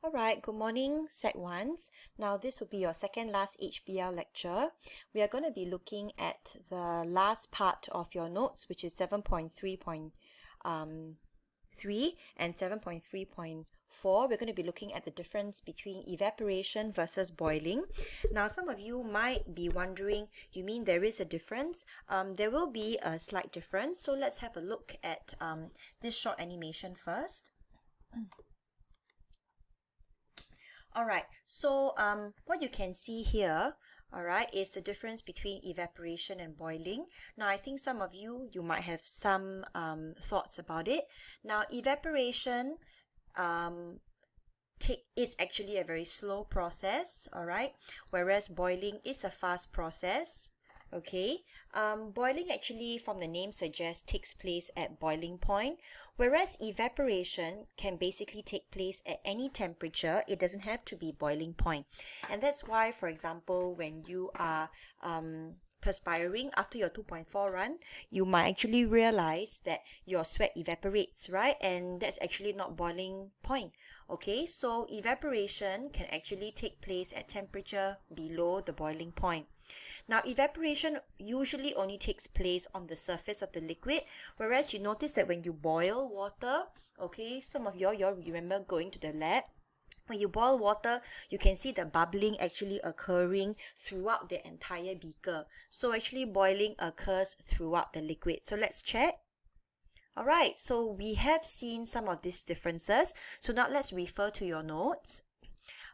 Alright, good morning, Sec 1s. Now this will be your second last HBL lecture. We are going to be looking at the last part of your notes, which is 7.3.3 and 7.3.4. We're going to be looking at the difference between evaporation versus boiling. Now some of you might be wondering, you mean there is a difference? There will be a slight difference. So let's have a look at this short animation first. Alright, so what you can see here, alright, is the difference between evaporation and boiling. Now, I think some of you might have some thoughts about it. Now, evaporation is actually a very slow process, alright, whereas boiling is a fast process. Okay, boiling actually, from the name suggests, takes place at boiling point, whereas evaporation can basically take place at any temperature. It doesn't have to be boiling point. And that's why, for example, when you are perspiring after your 2.4 run, you might actually realize that your sweat evaporates, right? And that's actually not boiling point. Okay, so evaporation can actually take place at temperature below the boiling point. Now, evaporation usually only takes place on the surface of the liquid, whereas you notice that when you boil water, okay, some of you remember going to the lab. When you boil water, you can see the bubbling actually occurring throughout the entire beaker. So actually boiling occurs throughout the liquid. So let's check. Alright, so we have seen some of these differences. So now let's refer to your notes.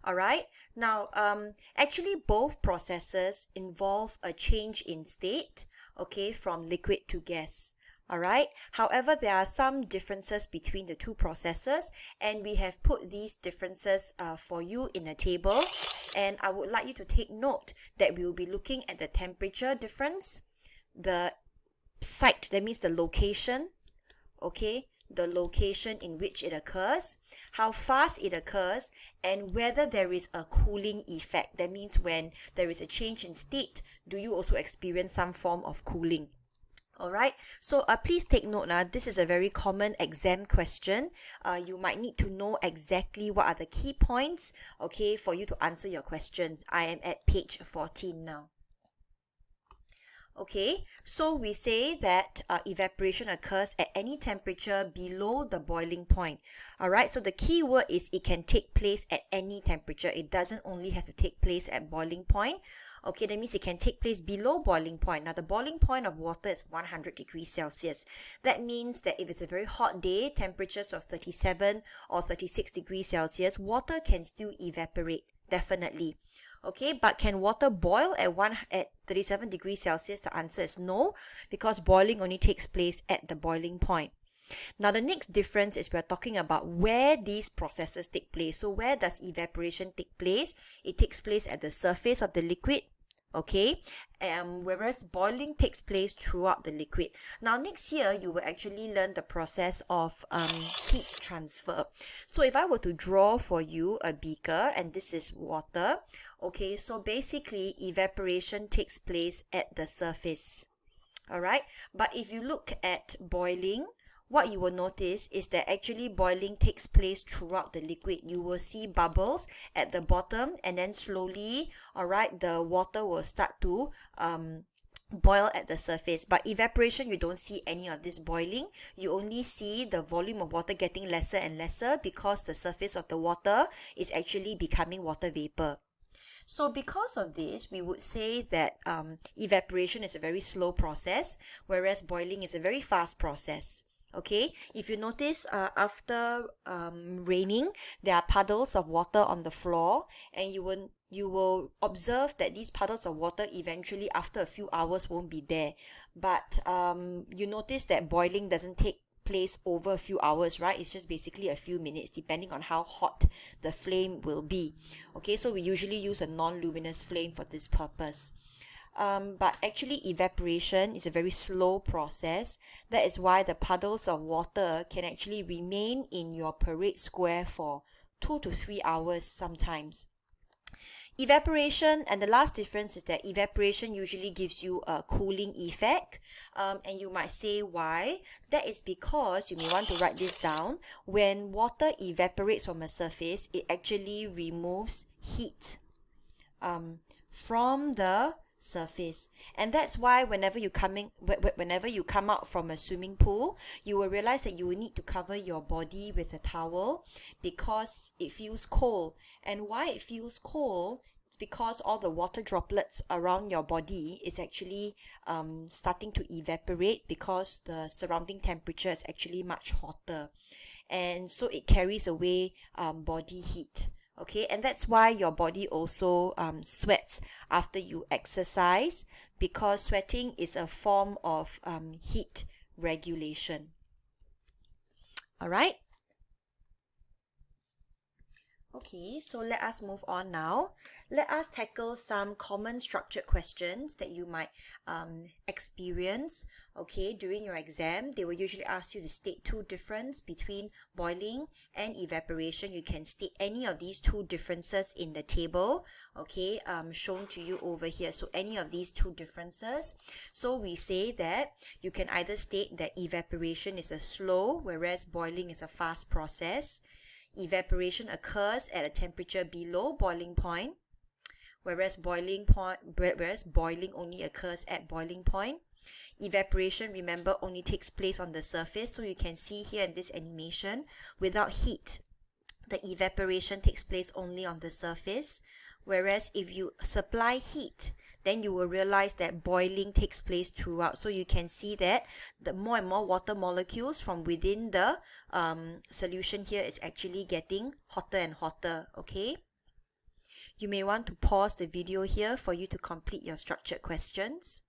Alright, now actually both processes involve a change in state, okay, from liquid to gas. Alright, however, there are some differences between the two processes, and we have put these differences for you in a table, and I would like you to take note that we will be looking at the temperature difference, the site, that means the location, okay, the location in which it occurs, how fast it occurs, and whether there is a cooling effect. That means when there is a change in state, do you also experience some form of cooling? Alright, so please take note now, this is a very common exam question. You might need to know exactly what are the key points, okay, for you to answer your questions. I am at page 14 now. Okay, so we say that evaporation occurs at any temperature below the boiling point. Alright, so the key word is it can take place at any temperature. It doesn't only have to take place at boiling point. Okay, that means it can take place below boiling point. Now, the boiling point of water is 100 degrees Celsius. That means that if it's a very hot day, temperatures of 37 or 36 degrees Celsius, water can still evaporate, definitely. Okay, but can water boil at 37 degrees Celsius? The answer is no, because boiling only takes place at the boiling point. Now, the next difference is we're talking about where these processes take place. So where does evaporation take place? It takes place at the surface of the liquid. Okay, whereas boiling takes place throughout the liquid. Now, next year, you will actually learn the process of heat transfer. So if I were to draw for you a beaker, and this is water, okay, so basically evaporation takes place at the surface. Alright, but if you look at boiling, what you will notice is that actually boiling takes place throughout the liquid. You will see bubbles at the bottom, and then slowly, alright, the water will start to boil at the surface. But evaporation, you don't see any of this boiling. You only see the volume of water getting lesser and lesser because the surface of the water is actually becoming water vapor. So because of this, we would say that evaporation is a very slow process, whereas boiling is a very fast process. Okay, if you notice, after raining, there are puddles of water on the floor, and you will observe that these puddles of water eventually, after a few hours, won't be there. But you notice that boiling doesn't take place over a few hours, right? It's just basically a few minutes, depending on how hot the flame will be. Okay, so we usually use a non-luminous flame for this purpose. But actually evaporation is a very slow process. That is why the puddles of water can actually remain in your parade square for 2 to 3 hours sometimes. Evaporation, and the last difference is that evaporation usually gives you a cooling effect, and you might say why. That is because, you may want to write this down, when water evaporates from a surface, it actually removes heat from the surface. And that's why whenever you come out from a swimming pool, you will realize that you will need to cover your body with a towel because it feels cold. And why it feels cold? It's because all the water droplets around your body is actually starting to evaporate because the surrounding temperature is actually much hotter, and so it carries away body heat. Okay, and that's why your body also sweats after you exercise, because sweating is a form of heat regulation. All right. Okay, so let us move on now. Let us tackle some common structured questions that you might experience, okay, during your exam. They will usually ask you to state two differences between boiling and evaporation. You can state any of these two differences in the table, okay, shown to you over here. So any of these two differences. So we say that you can either state that evaporation is a slow, whereas boiling is a fast process. Evaporation occurs at a temperature below boiling point, whereas boiling only occurs at boiling point. Evaporation, remember, only takes place on the surface, so you can see here in this animation, without heat, the evaporation takes place only on the surface. Whereas if you supply heat, then you will realize that boiling takes place throughout. So you can see that the more and more water molecules from within the solution here is actually getting hotter and hotter, okay? You may want to pause the video here for you to complete your structured questions.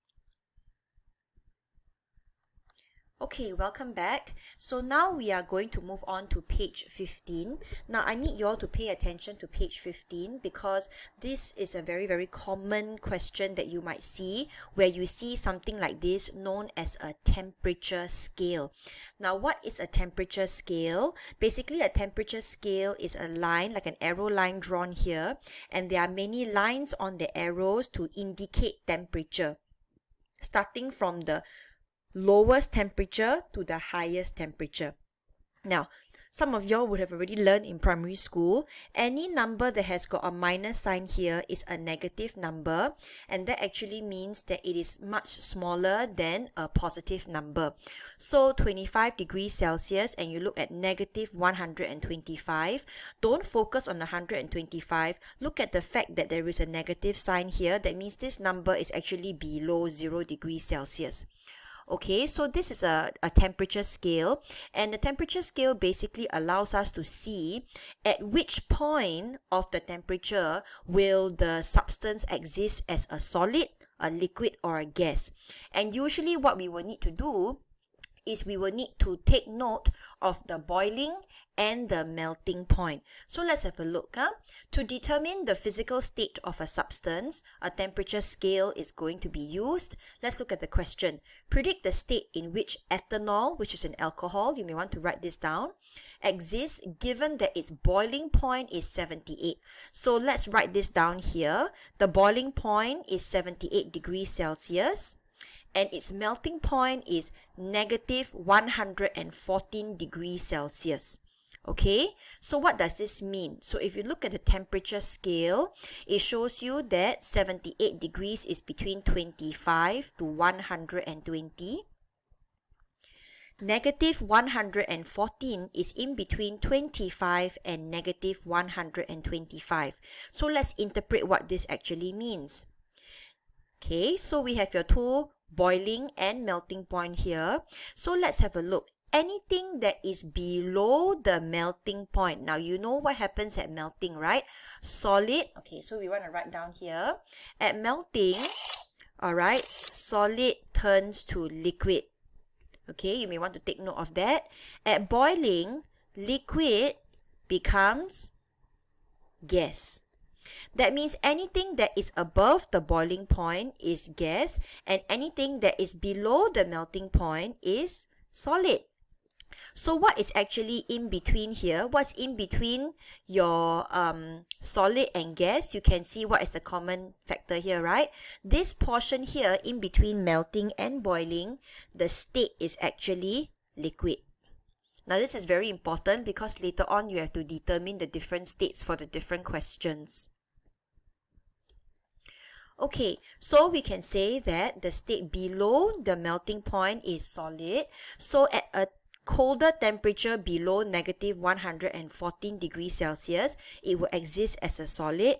Okay, welcome back. So now we are going to move on to page 15. Now I need you all to pay attention to page 15 because this is a very, very common question that you might see, where you see something like this known as a temperature scale. Now what is a temperature scale? Basically, a temperature scale is a line, like an arrow line drawn here, and there are many lines on the arrows to indicate temperature, starting from the lowest temperature to the highest temperature. Now, some of y'all would have already learned in primary school, any number that has got a minus sign here is a negative number, and that actually means that it is much smaller than a positive number. So 25 degrees Celsius and you look at negative 125, don't focus on 125, look at the fact that there is a negative sign here. That means this number is actually below 0 degrees Celsius. Okay, so this is a temperature scale, and the temperature scale basically allows us to see at which point of the temperature will the substance exist as a solid, a liquid, or a gas. And usually what we will need to do is we will need to take note of the boiling and the melting point. So let's have a look. To determine the physical state of a substance, a temperature scale is going to be used. Let's look at the question. Predict the state in which ethanol, which is an alcohol, you may want to write this down, exists given that its boiling point is 78. So let's write this down here. The boiling point is 78 degrees Celsius. And its melting point is negative 114 degrees Celsius. Okay, so what does this mean? So if you look at the temperature scale, it shows you that 78 degrees is between 25 to 120. Negative 114 is in between 25 and negative 125. So let's interpret what this actually means. Okay, so we have your two boiling and melting point here. So let's have a look. Anything that is below the melting point. Now, you know what happens at melting, right? Solid. Okay, so we want to write down here. At melting, all right, solid turns to liquid. Okay, you may want to take note of that. At boiling, liquid becomes gas. That means anything that is above the boiling point is gas, and anything that is below the melting point is solid. So what is actually in between here? What's in between your solid and gas? You can see what is the common factor here, right? This portion here in between melting and boiling, the state is actually liquid. Now this is very important because later on you have to determine the different states for the different questions. Okay, so we can say that the state below the melting point is solid. So at a colder temperature below negative 114 degrees Celsius, it will exist as a solid.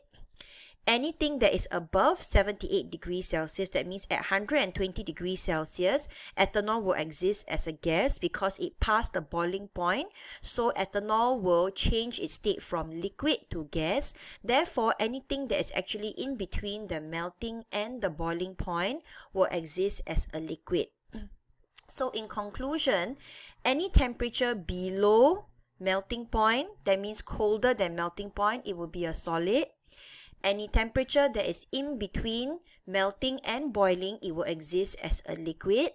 Anything that is above 78 degrees Celsius, that means at 120 degrees Celsius, ethanol will exist as a gas because it passed the boiling point. So ethanol will change its state from liquid to gas. Therefore, anything that is actually in between the melting and the boiling point will exist as a liquid. So in conclusion, any temperature below melting point, that means colder than melting point, it will be a solid. Any temperature that is in between melting and boiling, it will exist as a liquid.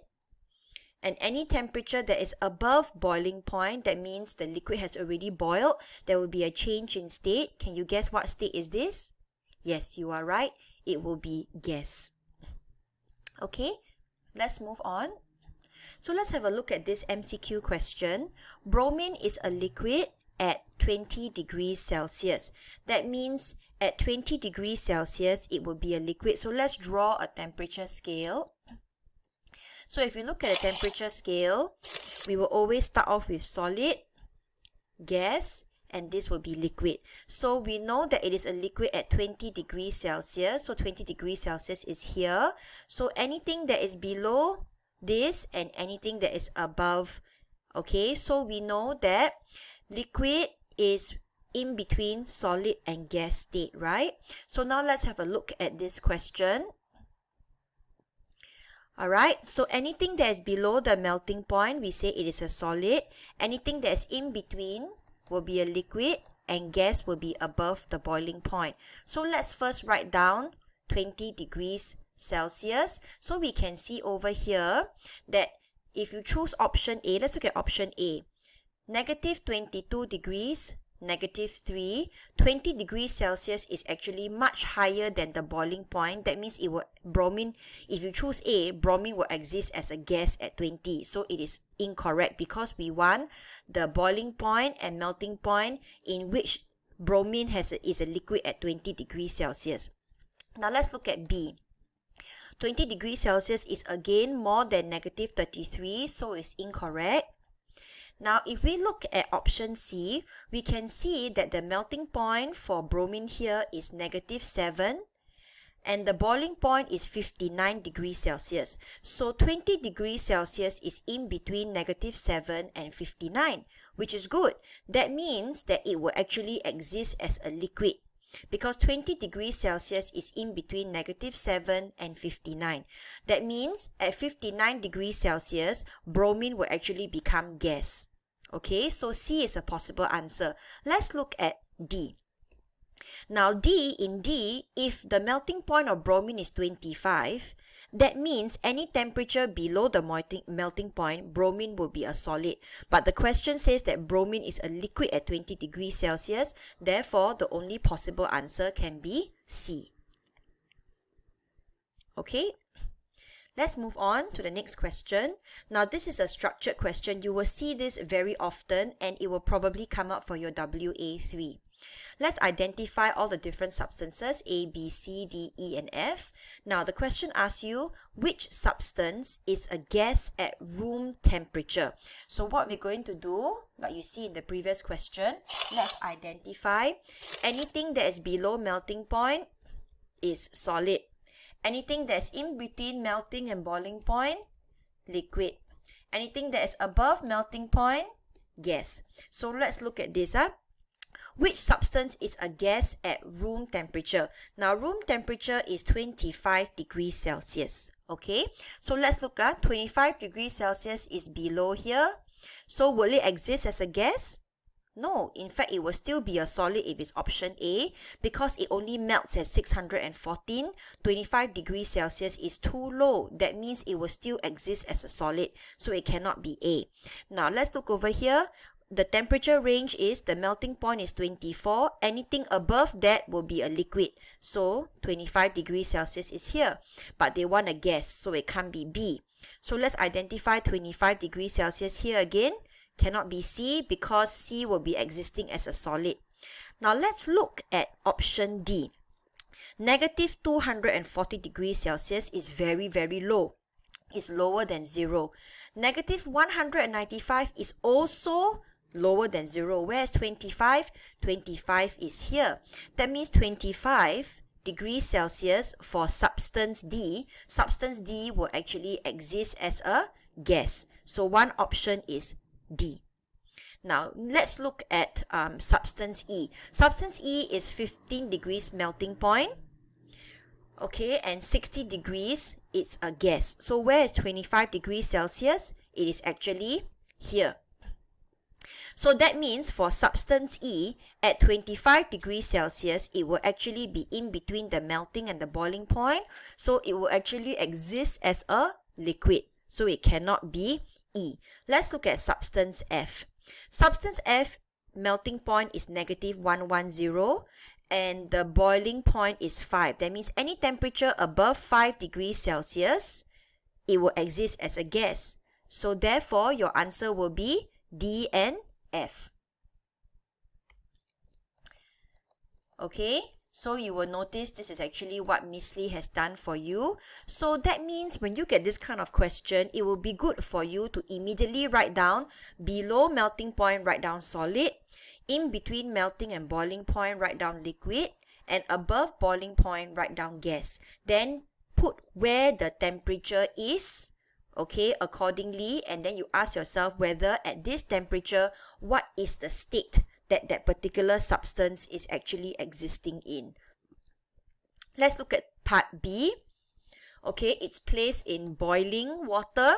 And any temperature that is above boiling point, that means the liquid has already boiled, there will be a change in state. Can you guess what state is this? Yes, you are right. It will be gas. Okay, let's move on. So let's have a look at this MCQ question. Bromine is a liquid at 20 degrees Celsius. That means at 20 degrees Celsius, it will be a liquid. So let's draw a temperature scale. So if you look at a temperature scale, we will always start off with solid, gas, and this will be liquid. So we know that it is a liquid at 20 degrees Celsius. So 20 degrees Celsius is here. So anything that is below this and anything that is above, okay, so we know that liquid is in between solid and gas state, right? So now let's have a look at this question. Alright, so anything that is below the melting point, we say it is a solid. Anything that is in between will be a liquid, and gas will be above the boiling point. So let's first write down 20 degrees Celsius. So we can see over here that if you choose option A, let's look at option A. Negative 22 degrees, negative 3, 20 degrees Celsius is actually much higher than the boiling point. That means it will bromine, if you choose A, bromine will exist as a gas at 20. So it is incorrect because we want the boiling point and melting point in which bromine is a liquid at 20 degrees Celsius. Now let's look at B. 20 degrees Celsius is again more than negative 33, so it's incorrect. Now, if we look at option C, we can see that the melting point for bromine here is negative 7 and the boiling point is 59 degrees Celsius. So 20 degrees Celsius is in between negative 7 and 59, which is good. That means that it will actually exist as a liquid, because 20 degrees Celsius is in between negative 7 and 59. That means at 59 degrees Celsius, bromine will actually become gas. Okay, so C is a possible answer. Let's look at D. Now in D, if the melting point of bromine is 25, that means any temperature below the melting point, bromine will be a solid. But the question says that bromine is a liquid at 20 degrees Celsius. Therefore, the only possible answer can be C. Okay, let's move on to the next question. Now, this is a structured question. You will see this very often and it will probably come up for your WA3. Let's identify all the different substances A, B, C, D, E, and F. Now, the question asks you, which substance is a gas at room temperature? So what we're going to do, like you see in the previous question, let's identify anything that is below melting point is solid. Anything that's in between melting and boiling point, liquid. Anything that is above melting point, gas. So let's look at this. Which substance is a gas at room temperature? Now, room temperature is 25 degrees Celsius. Okay, so let's look at 25 degrees Celsius is below here. So will it exist as a gas? No, in fact, it will still be a solid if it's option A, because it only melts at 614. 25 degrees Celsius is too low. That means it will still exist as a solid, so it cannot be A. Now, let's look over here. The temperature range is, the melting point is 24. Anything above that will be a liquid. So, 25 degrees Celsius is here. But they want a gas, so it can't be B. So, let's identify 25 degrees Celsius here again. Cannot be C, because C will be existing as a solid. Now, let's look at option D. Negative 240 degrees Celsius is very, very low. It's lower than 0. Negative 195 is also lower than 0. Where's 25? 25 is here. That means 25 degrees Celsius for substance D. Substance D will actually exist as a gas. So one option is D. Now, let's look at substance E. Substance E is 15 degrees melting point. Okay, and 60 degrees, it's a gas. So where is 25 degrees Celsius? It is actually here. So that means for substance E, at 25 degrees Celsius, it will actually be in between the melting and the boiling point. So it will actually exist as a liquid. So it cannot be E. Let's look at substance F. Substance F, melting point is negative 110 and the boiling point is 5. That means any temperature above 5 degrees Celsius, it will exist as a gas. So therefore, your answer will be D and F. Okay, so you will notice this is actually what Miss Lee has done for you. So that means when you get this kind of question, it will be good for you to immediately write down below melting point, write down solid. In between melting and boiling point, write down liquid. And above boiling point, write down gas. Then put where the temperature is, okay, accordingly. And then you ask yourself whether at this temperature, what is the state that that particular substance is actually existing in. Let's look at part B. Okay, it's placed in boiling water.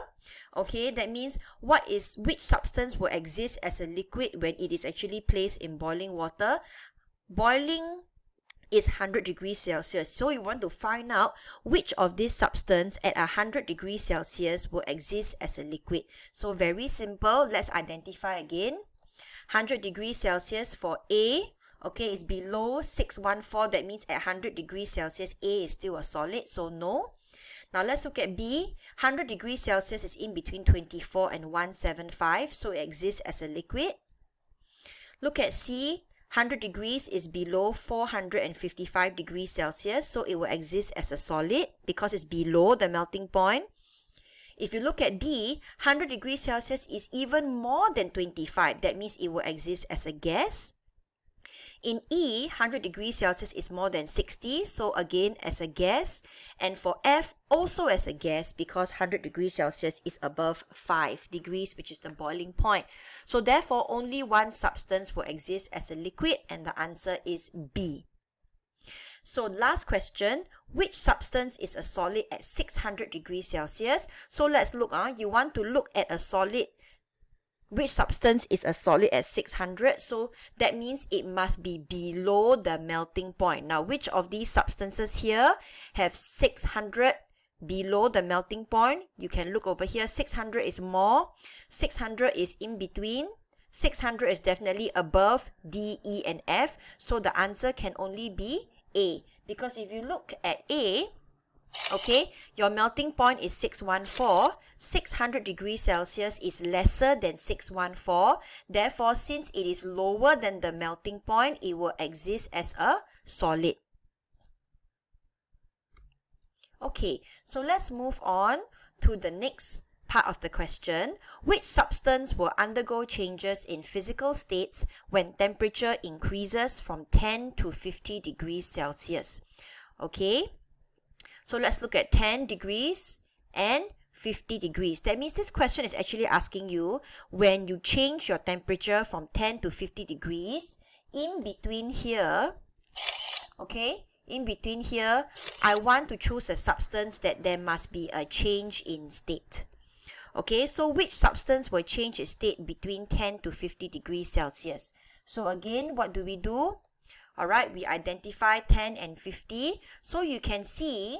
Okay, that means which substance will exist as a liquid when it is actually placed in boiling water. Boiling is 100 degrees Celsius. So you want to find out which of this substance at 100 degrees Celsius will exist as a liquid. So very simple. Let's identify again. 100 degrees Celsius for A, okay, is below 614. That means at 100 degrees Celsius, A is still a solid, so no. Now let's look at B. 100 degrees Celsius is in between 24 and 175, so it exists as a liquid. Look at C. 100 degrees is below 455 degrees Celsius, so it will exist as a solid because it's below the melting point. If you look at D, 100 degrees Celsius is even more than 25. That means it will exist as a gas. In E, 100 degrees Celsius is more than 60. So again, as a gas. And for F, also as a gas because 100 degrees Celsius is above 5 degrees, which is the boiling point. So therefore, only one substance will exist as a liquid, and the answer is B. So last question, which substance is a solid at 600 degrees Celsius? So let's look, you want to look at a solid, which substance is a solid at 600? So that means it must be below the melting point. Now, which of these substances here have 600 below the melting point? You can look over here, 600 is more, 600 is in between, 600 is definitely above D, E, and F. So the answer can only be A, because if you look at A, okay, your melting point is 614. 600 degrees Celsius is lesser than 614. Therefore, since it is lower than the melting point, it will exist as a solid. Okay, so let's move on to the next part of the question. Which substance will undergo changes in physical states when temperature increases from 10 to 50 degrees Celsius? Okay, so let's look at 10 degrees and 50 degrees. That means this question is actually asking you when you change your temperature from 10 to 50 degrees, in between here, okay, in between here, I want to choose a substance that there must be a change in state. Okay, so which substance will change its state between 10 to 50 degrees Celsius? So again, what do? All right, we identify 10 and 50. So you can see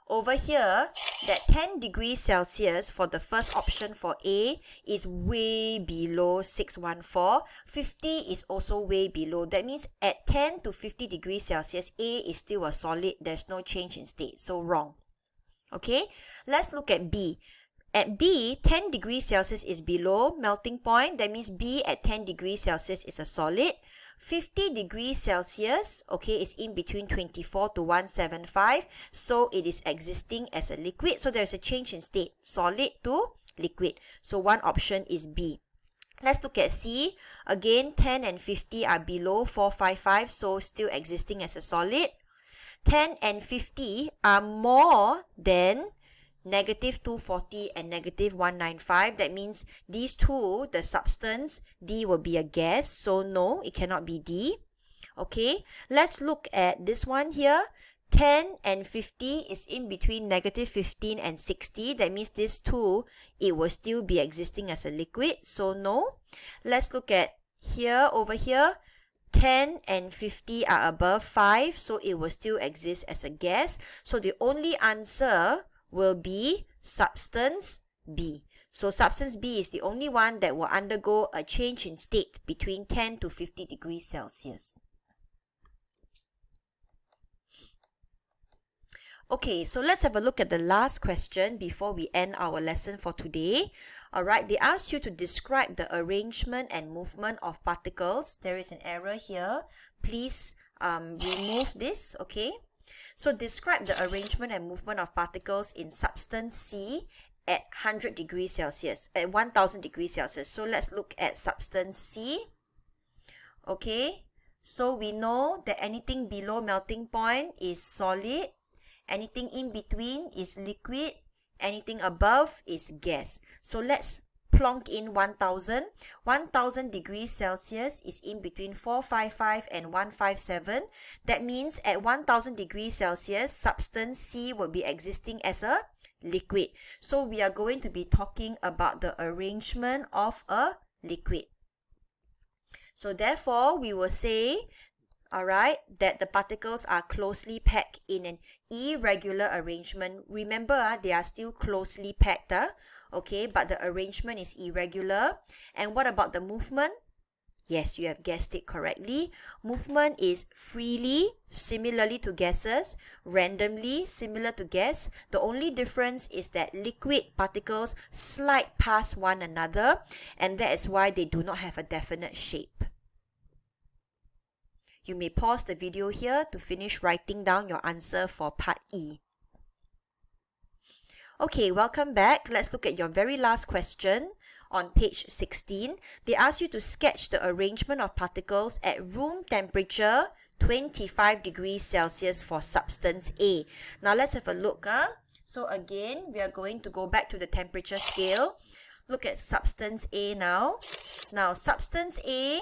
over here that 10 degrees Celsius for the first option for A is way below 614. 50 is also way below. That means at 10 to 50 degrees Celsius, A is still a solid. There's no change in state. So wrong. Okay, let's look at B. At B, 10 degrees Celsius is below melting point. That means B at 10 degrees Celsius is a solid. 50 degrees Celsius, okay, is in between 24 to 175. So it is existing as a liquid. So there's a change in state, solid to liquid. So one option is B. Let's look at C. Again, 10 and 50 are below 455. So still existing as a solid. 10 and 50 are more than negative 240 and negative 195. That means these two, the substance D will be a gas. So no, it cannot be D. Okay, let's look at this one here. 10 and 50 is in between negative 15 and 60. That means these two, it will still be existing as a liquid. So no. Let's look at here, over here. 10 and 50 are above 5. So it will still exist as a gas. So the only answer will be substance B. So substance B is the only one that will undergo a change in state between 10 to 50 degrees Celsius. Okay, so let's have a look at the last question before we end our lesson for today. Alright, they asked you to describe the arrangement and movement of particles. There is an error here. Please remove this, okay? So describe the arrangement and movement of particles in substance C at 100 degrees Celsius, at 1000 degrees Celsius. So let's look at substance C. Okay, so we know that anything below melting point is solid, anything in between is liquid, anything above is gas. So let's plonk in 1000. 1000 degrees Celsius is in between 455 and 157. That means at 1000 degrees Celsius, substance C will be existing as a liquid. So we are going to be talking about the arrangement of a liquid. So therefore, we will say, alright, that the particles are closely packed in an irregular arrangement. Remember, they are still closely packed, okay, but the arrangement is irregular. And what about the movement? Yes, you have guessed it correctly. Movement is freely, similarly to gases, randomly, similar to gas. The only difference is that liquid particles slide past one another, and that is why they do not have a definite shape. You may pause the video here to finish writing down your answer for part E. Okay, welcome back. Let's look at your very last question on page 16. They ask you to sketch the arrangement of particles at room temperature 25 degrees Celsius for substance A. Now let's have a look. So again, we are going to go back to the temperature scale. Look at substance A now. Now substance A,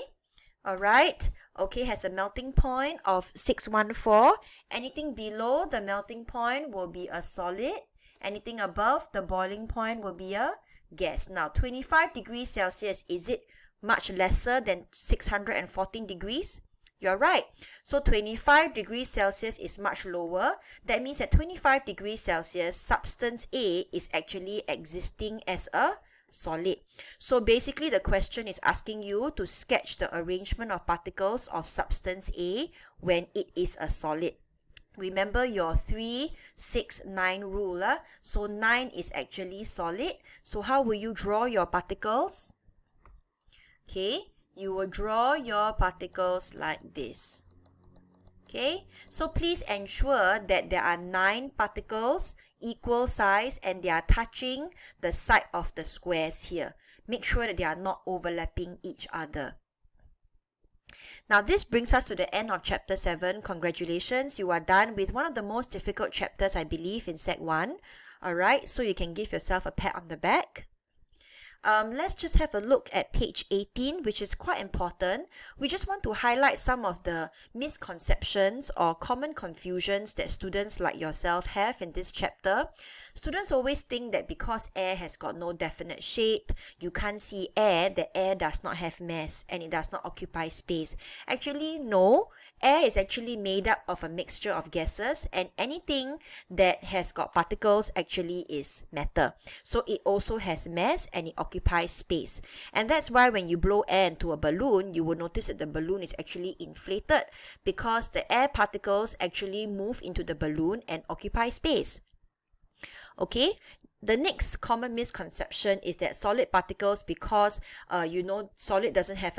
alright, okay, has a melting point of 614. Anything below the melting point will be a solid. Anything above the boiling point will be a gas. Now 25 degrees Celsius, is it much lesser than 614 degrees? You're right. So 25 degrees Celsius is much lower. That means at 25 degrees Celsius, substance A is actually existing as a solid. So basically the question is asking you to sketch the arrangement of particles of substance A when it is a solid. Remember your 3, 6, 9 rule. So 9 is actually solid. So how will you draw your particles? Okay, you will draw your particles like this. Okay, so please ensure that there are 9 particles equal size and they are touching the side of the squares here. Make sure that they are not overlapping each other. Now this brings us to the end of chapter 7. Congratulations, you are done with one of the most difficult chapters, I believe, in Sec 1. Alright, so you can give yourself a pat on the back. Let's just have a look at page 18, which is quite important. We just want to highlight some of the misconceptions or common confusions that students like yourself have in this chapter. Students always think that because air has got no definite shape, you can't see air, that air does not have mass and it does not occupy space. Actually, no. Air is actually made up of a mixture of gases, and anything that has got particles actually is matter. So it also has mass and it occupies space. And that's why when you blow air into a balloon, you will notice that the balloon is actually inflated because the air particles actually move into the balloon and occupy space. Okay, the next common misconception is that solid particles, because solid doesn't have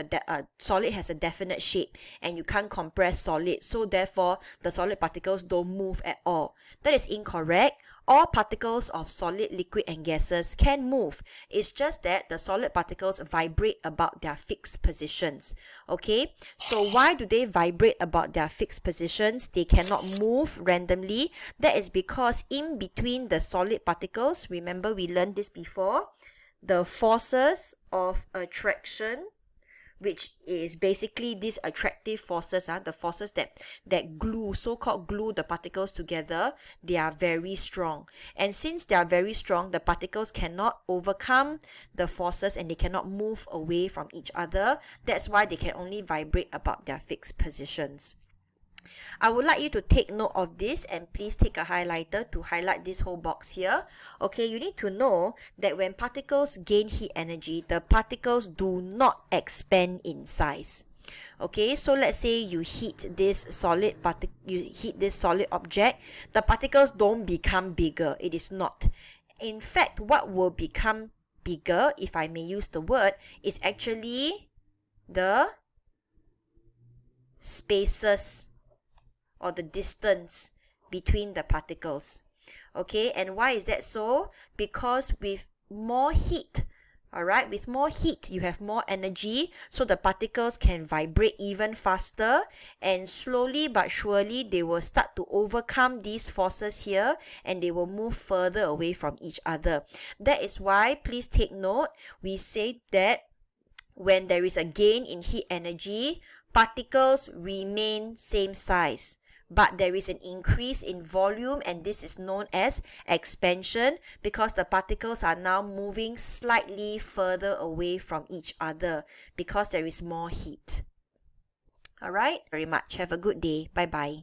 solid has a definite shape and you can't compress solid, so therefore the solid particles don't move at all. That is incorrect. All particles of solid, liquid and gases can move. It's just that the solid particles vibrate about their fixed positions. Okay, so why do they vibrate about their fixed positions? They cannot move randomly. That is because in between the solid particles, remember we learned this before, the forces of attraction, which is basically these attractive forces, the forces that glue, so-called glue the particles together, they are very strong. And since they are very strong, the particles cannot overcome the forces and they cannot move away from each other. That's why they can only vibrate about their fixed positions. I would like you to take note of this, and please take a highlighter to highlight this whole box here. Okay, you need to know that when particles gain heat energy, the particles do not expand in size. Okay, so let's say you heat this solid object, the particles don't become bigger. It is not. In fact, what will become bigger, if I may use the word, is actually the spaces or the distance between the particles. Okay, and why is that so? Because with more heat, with more heat, you have more energy, so the particles can vibrate even faster, and slowly but surely they will start to overcome these forces here and they will move further away from each other. That is why, please take note, we say that when there is a gain in heat energy, particles remain same size, but there is an increase in volume, and this is known as expansion because the particles are now moving slightly further away from each other because there is more heat. Alright, very much. Have a good day. Bye bye.